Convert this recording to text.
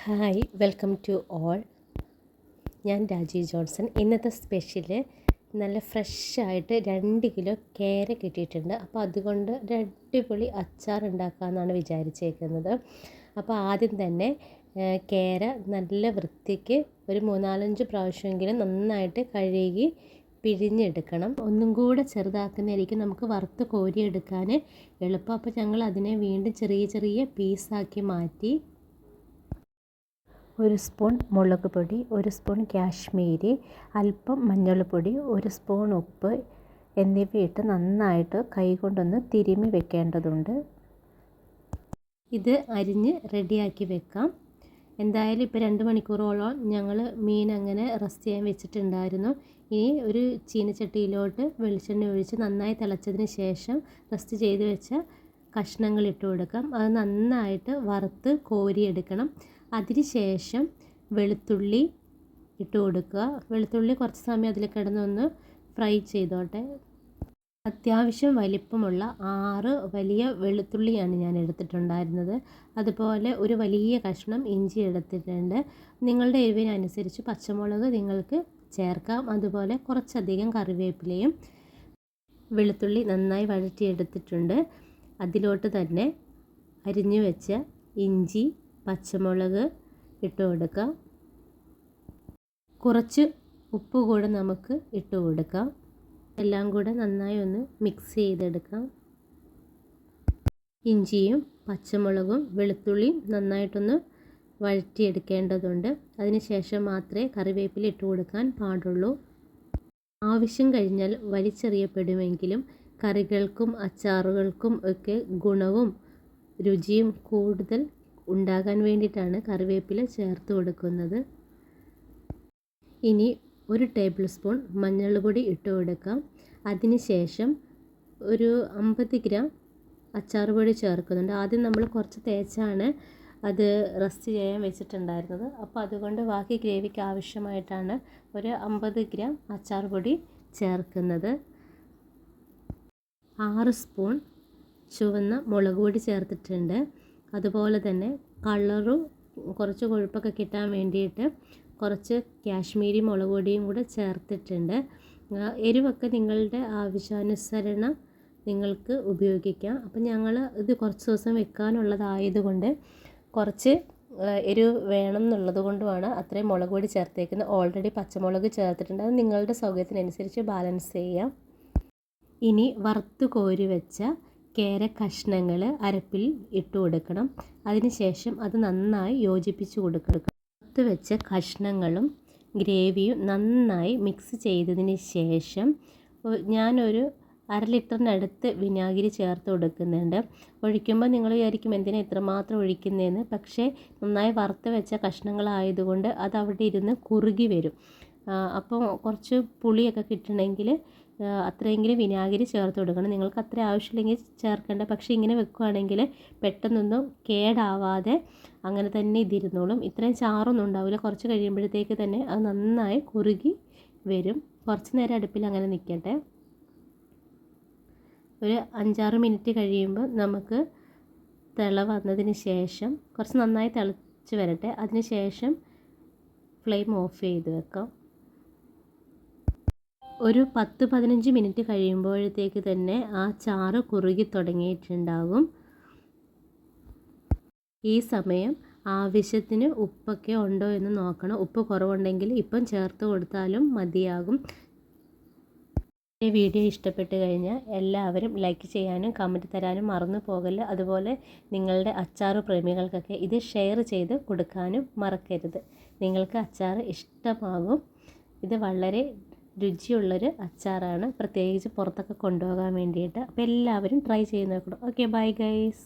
Hi, welcome to all. ഞാൻ Rajeev Johnson. ഇന്നത്തെ special നല്ല ഫ്രഷായിട്ട് 2 കിലോ കേര കിട്ടിയിട്ടുണ്ട്. അപ്പോൾ അതുകൊണ്ട് ഒരു അടിപൊളി അച്ചാർ ഉണ്ടാക്കാമെന്നാണ് വിചാരിച്ചേക്കുന്നത്. അപ്പോൾ ആദ്യം തന്നെ കേര നല്ല വൃത്തിക്ക് ഒരു 3-4 പ്രാവശ്യമെങ്കിലും നന്നായിട്ട് കഴുകി പിഴിഞ്ഞെടുക്കണം. ഒന്നും കൂടെ ചെറുതാക്കുന്നതായിരിക്കും നമുക്ക് വറുത്ത് കോരിയെടുക്കാൻ എളുപ്പം. അപ്പോൾ ഞങ്ങൾ അതിനെ വീണ്ടും ചെറിയ ചെറിയ പീസാക്കി മാറ്റി. 1 സ്പൂൺ മുളക് പൊടി, 1 സ്പൂൺ കാശ്മീരി, അല്പം മഞ്ഞൾപ്പൊടി, 1 സ്പൂൺ ഉപ്പ് എന്നിവയിട്ട് നന്നായിട്ട് കൈകൊണ്ടൊന്ന് തിരുമ്മി വെക്കേണ്ടതുണ്ട്. ഇത് അരിഞ്ഞ് റെഡിയാക്കി വെക്കാം. എന്തായാലും ഇപ്പോൾ 2 മണിക്കൂറോളം ഞങ്ങൾ മീൻ അങ്ങനെ റെസ്റ്റ് ചെയ്യാൻ വെച്ചിട്ടുണ്ടായിരുന്നു. ഇനി ഒരു ചീനച്ചട്ടിയിലോട്ട് വെളിച്ചെണ്ണ ഒഴിച്ച് നന്നായി തിളച്ചതിന് ശേഷം റെസ്റ്റ് ചെയ്ത് വെച്ച കഷ്ണങ്ങൾ ഇട്ട് കൊടുക്കാം. അത് നന്നായിട്ട് വറുത്ത് കോരിയെടുക്കണം. അതിന് ശേഷം വെളുത്തുള്ളി ഇട്ട് കൊടുക്കുക. വെളുത്തുള്ളി കുറച്ച് സമയം അതിൽ കിടന്നൊന്ന് ഫ്രൈ ചെയ്തോട്ടെ. അത്യാവശ്യം വലിപ്പമുള്ള 6 വലിയ വെളുത്തുള്ളിയാണ് ഞാൻ എടുത്തിട്ടുണ്ടായിരുന്നത്. അതുപോലെ ഒരു വലിയ കഷ്ണം ഇഞ്ചി എടുത്തിട്ടുണ്ട്. നിങ്ങളുടെ എരിവിനനുസരിച്ച് പച്ചമുളക് നിങ്ങൾക്ക് ചേർക്കാം. അതുപോലെ കുറച്ചധികം കറിവേപ്പിലയും. വെളുത്തുള്ളി നന്നായി വഴറ്റിയെടുത്തിട്ടുണ്ട്. അതിലോട്ട് തന്നെ അരിഞ്ഞു വെച്ച ഇഞ്ചി, പച്ചമുളക് ഇട്ട് കൊടുക്കാം. കുറച്ച് ഉപ്പ് കൂടെ നമുക്ക് ഇട്ട് കൊടുക്കാം. എല്ലാം കൂടെ നന്നായി ഒന്ന് മിക്സ് ചെയ്തെടുക്കാം. ഇഞ്ചിയും പച്ചമുളകും വെളുത്തുള്ളിയും നന്നായിട്ടൊന്ന് വഴറ്റിയെടുക്കേണ്ടതുണ്ട്. അതിനുശേഷം മാത്രമേ കറിവേപ്പില ഇട്ട് കൊടുക്കാൻ പാടുള്ളൂ. ആവശ്യം കഴിഞ്ഞാൽ വലിച്ചെറിയപ്പെടുമെങ്കിലും കറികൾക്കും അച്ചാറുകൾക്കും ഒക്കെ ഗുണവും രുചിയും കൂടുതൽ ഉണ്ടാകാൻ വേണ്ടിയിട്ടാണ് കറിവേപ്പില ചേർത്ത് കൊടുക്കുന്നത്. ഇനി 1 ടേബിൾ സ്പൂൺ മഞ്ഞൾപ്പൊടി ഇട്ട് കൊടുക്കാം. അതിനുശേഷം ഒരു 50 ഗ്രാം അച്ചാർ പൊടി ചേർക്കുന്നുണ്ട്. ആദ്യം നമ്മൾ കുറച്ച് തേച്ചാണ് അത് റെസ്റ്റ് ചെയ്യാൻ വെച്ചിട്ടുണ്ടായിരുന്നത്. അപ്പോൾ അതുകൊണ്ട് ബാക്കി ഗ്രേവിക്ക് ആവശ്യമായിട്ടാണ് ഒരു 50 ഗ്രാം അച്ചാർ പൊടി ചേർക്കുന്നത്. 6 സ്പൂൺ ചുവന്ന മുളക് പൊടി ചേർത്തിട്ടുണ്ട്. അതുപോലെ തന്നെ കളറും കുറച്ച് കൊഴുപ്പൊക്കെ കിട്ടാൻ വേണ്ടിയിട്ട് കുറച്ച് കാശ്മീരി മുളക് പൊടിയും കൂടെ ചേർത്തിട്ടുണ്ട്. എരിവൊക്കെ നിങ്ങളുടെ ആവശ്യാനുസരണം നിങ്ങൾക്ക് ഉപയോഗിക്കാം. അപ്പം ഞങ്ങൾ ഇത് കുറച്ച് ദിവസം വെക്കാനുള്ളതായതുകൊണ്ട് കുറച്ച് എരിവ് വേണം എന്നുള്ളത് കൊണ്ടുമാണ് അത്രയും മുളക് പൊടി ചേർത്തേക്കുന്നത്. ഓൾറെഡി പച്ചമുളക് ചേർത്തിട്ടുണ്ട്. അത് നിങ്ങളുടെ സൗകര്യത്തിനനുസരിച്ച് ബാലൻസ് ചെയ്യാം. ഇനി വറുത്ത് കോരി വെച്ച കേര കഷ്ണങ്ങൾ അരപ്പിൽ ഇട്ട് കൊടുക്കണം. അതിനുശേഷം അത് നന്നായി യോജിപ്പിച്ച് കൊടുക്കണം. വറുത്ത് വെച്ച കഷ്ണങ്ങളും ഗ്രേവിയും നന്നായി മിക്സ് ചെയ്തതിന് ശേഷം ഞാനൊരു 1/2 ലിറ്ററിനടുത്ത് വിനാഗിരി ചേർത്ത് കൊടുക്കുന്നുണ്ട്. ഒഴിക്കുമ്പോൾ നിങ്ങൾ വിചാരിക്കും എന്തിനാണ് ഇത്രമാത്രം ഒഴിക്കുന്നതെന്ന്. പക്ഷേ നന്നായി വറുത്ത് വെച്ച കഷ്ണങ്ങളായതുകൊണ്ട് അത് അവിടെ ഇരുന്ന് കുറുകി വരും. അപ്പോൾ കുറച്ച് പുളിയൊക്കെ കിട്ടണമെങ്കിൽ അത്രയെങ്കിലും വിനാഗിരി ചേർത്ത് കൊടുക്കണം. നിങ്ങൾക്ക് അത്ര ആവശ്യമില്ലെങ്കിൽ ചേർക്കേണ്ട. പക്ഷേ ഇങ്ങനെ വെക്കുകയാണെങ്കിൽ പെട്ടെന്നൊന്നും കേടാവാതെ അങ്ങനെ തന്നെ ഇതിരുന്നോളും. ഇത്രയും ചാറൊന്നും ഉണ്ടാവില്ല. കുറച്ച് കഴിയുമ്പോഴത്തേക്ക് തന്നെ അത് നന്നായി കുറുകി വരും. കുറച്ച് നേരം അടുപ്പിൽ അങ്ങനെ നിൽക്കട്ടെ. ഒരു 5-6 മിനിറ്റ് കഴിയുമ്പോൾ നമുക്ക് തിള വന്നതിന് ശേഷം കുറച്ച് നന്നായി തിളച്ച് വരട്ടെ. അതിന് ശേഷം ഫ്ലെയിം ഓഫ് ചെയ്ത് വെക്കാം. ഒരു 10-15 മിനിറ്റ് കഴിയുമ്പോഴത്തേക്ക് തന്നെ ആ ചാറ് കുറുകി തുടങ്ങിയിട്ടുണ്ടാകും. ഈ സമയം ആവശ്യത്തിന് ഉപ്പൊക്കെ ഉണ്ടോ എന്ന് നോക്കണം. ഉപ്പ് കുറവുണ്ടെങ്കിൽ ഇപ്പം ചേർത്ത് കൊടുത്താലും മതിയാകും. ഈ വീഡിയോ ഇഷ്ടപ്പെട്ട് കഴിഞ്ഞാൽ എല്ലാവരും ലൈക്ക് ചെയ്യാനും കമൻറ്റ് തരാനും മറന്നു പോകല്ല. അതുപോലെ നിങ്ങളുടെ അച്ചാർ പ്രേമികൾക്കൊക്കെ ഇത് ഷെയർ ചെയ്ത് കൊടുക്കാനും മറക്കരുത്. നിങ്ങൾക്ക് അച്ചാർ ഇഷ്ടമാകും. ഇത് വളരെ രുചിയുള്ളൊരു അച്ചാറാണ്, പ്രത്യേകിച്ച് പുറത്തൊക്കെ കൊണ്ടുപോകാൻ വേണ്ടിയിട്ട്. അപ്പോൾ എല്ലാവരും ട്രൈ ചെയ്ത് നോക്കണം. Okay, bye guys.